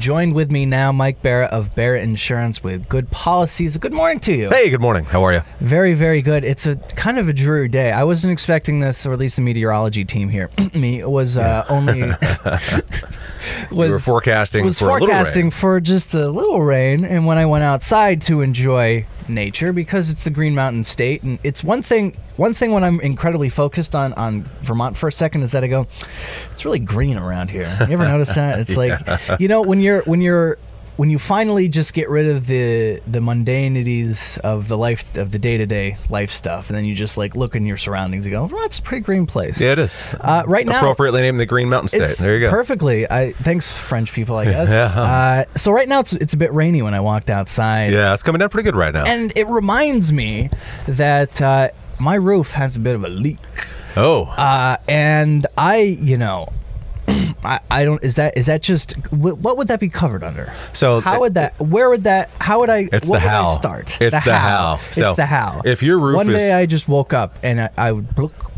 Joined with me now, Mike Barrett of Barrett Insurance with Good Policies. Good morning to you. Hey, good morning. How are you? Very, very good. It's a kind of a dreary day. I wasn't expecting this, or at least the meteorology team here, me, was only... We were forecasting for a little rain. For just a little rain, and when I went outside to enjoy nature, because it's the Green Mountain State, and it's one thing when I'm incredibly focused on Vermont for a second is that I go, it's really green around here. You ever notice that? It's like, you know, when you finally just get rid of the mundanities of the day-to-day life stuff, and then you just like look in your surroundings and go, well, it's a pretty green place. Yeah, it is. Right now, appropriately named the Green Mountain State. There you go. Perfectly. Thanks, French people, I guess. Yeah. So right now it's a bit rainy when I walked outside. Yeah, it's coming down pretty good right now. And it reminds me that my roof has a bit of a leak. Oh. And I don't. Is that just? What would that be covered under? So how would that? Where would that? How would I? It's what the would how. I start? It's the how. So it's the how. If your roof one day I just woke up and I would blook,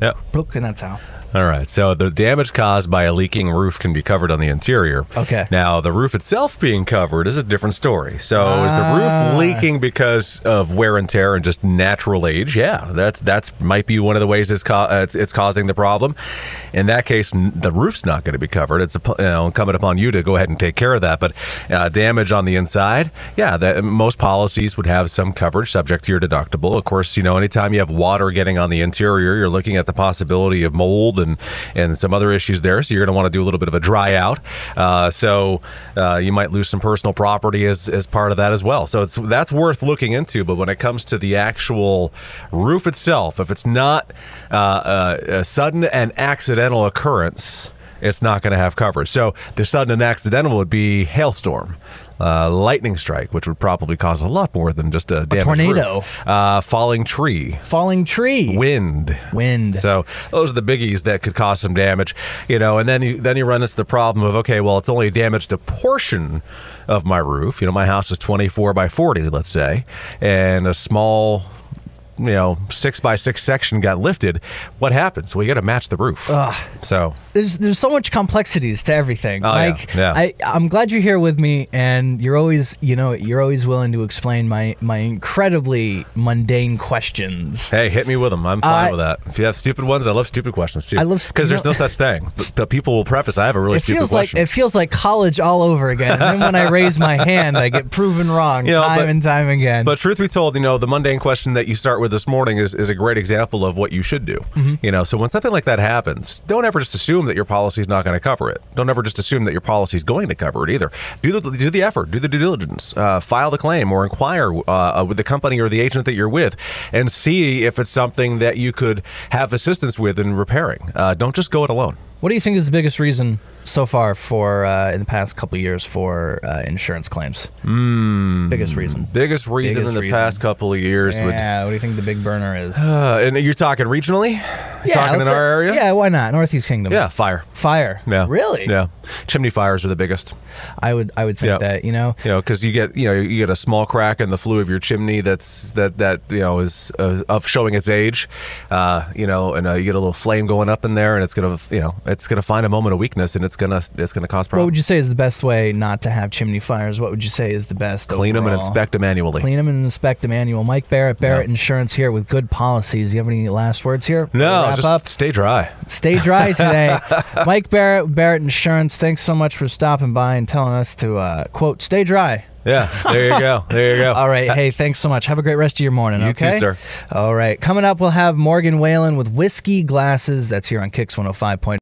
Yep. blook, and that's how. All right. So the damage caused by a leaking roof can be covered on the interior. Okay. Now, the roof itself being covered is a different story. So is the roof leaking because of wear and tear and just natural age? Yeah, that's might be one of the ways it's causing the problem. In that case, the roof's not going to be covered. It's incumbent upon you to go ahead and take care of that. But damage on the inside, yeah, most policies would have some coverage subject to your deductible. Of course, anytime you have water getting on the interior, you're looking at the possibility of mold and some other issues there. So you're going to want to do a little bit of a dry out. So you might lose some personal property as part of that as well. So that's worth looking into. But when it comes to the actual roof itself, if it's not a sudden and accidental occurrence, it's not going to have coverage. So the sudden and accidental would be hailstorm, lightning strike, which would probably cause a lot more than just a damaged tornado, roof. Falling tree, wind. So those are the biggies that could cause some damage, and then you run into the problem of, okay, well, it's only damaged a portion of my roof. My house is 24 by 40, let's say, and a small 6x6 section got lifted. What happens? Well, you got to match the roof. So there's so much complexities to everything. Mike, yeah. I'm glad you're here with me, and you're always willing to explain my incredibly mundane questions. Hey, hit me with them. I'm fine with that. If you have stupid ones, I love stupid questions too. Because there's no such thing. But people will preface, I have a really stupid question. It feels like college all over again. And then when I raise my hand, I get proven wrong time and time again. But truth be told, the mundane question that you start with this morning is a great example of what you should do. Mm-hmm. So when something like that happens, don't ever just assume that your policy is not going to cover it. Don't ever just assume that your policy is going to cover it either. Do the effort, do the due diligence, file the claim, or inquire with the company or the agent that you're with, and see if it's something that you could have assistance with in repairing. Don't just go it alone. What do you think is the biggest reason so far for in the past couple of years for insurance claims? Biggest reason in the past couple of years. Yeah, what do you think the big burner is? And you're talking regionally? Talking in our area? Yeah, why not? Northeast Kingdom. Yeah, fire. Yeah. Really? Yeah. Chimney fires are the biggest. I would think that, because you get a small crack in the flue of your chimney that is of showing its age, and you get a little flame going up in there, and it's gonna find a moment of weakness, and it's gonna cause problems. What would you say is the best way not to have chimney fires? What would you say is the best? Clean them and inspect them annually. Mike Barrett, Barrett Insurance here with Good Policies. You have any last words here? No, just stay dry. Stay dry today. Mike Barrett, Barrett Insurance, thanks so much for stopping by and telling us to, quote, stay dry. Yeah, there you go. All right. Hey, thanks so much. Have a great rest of your morning, okay? You too, sir. All right. Coming up, we'll have Morgan Whalen with Whiskey Glasses. That's here on Kicks 105.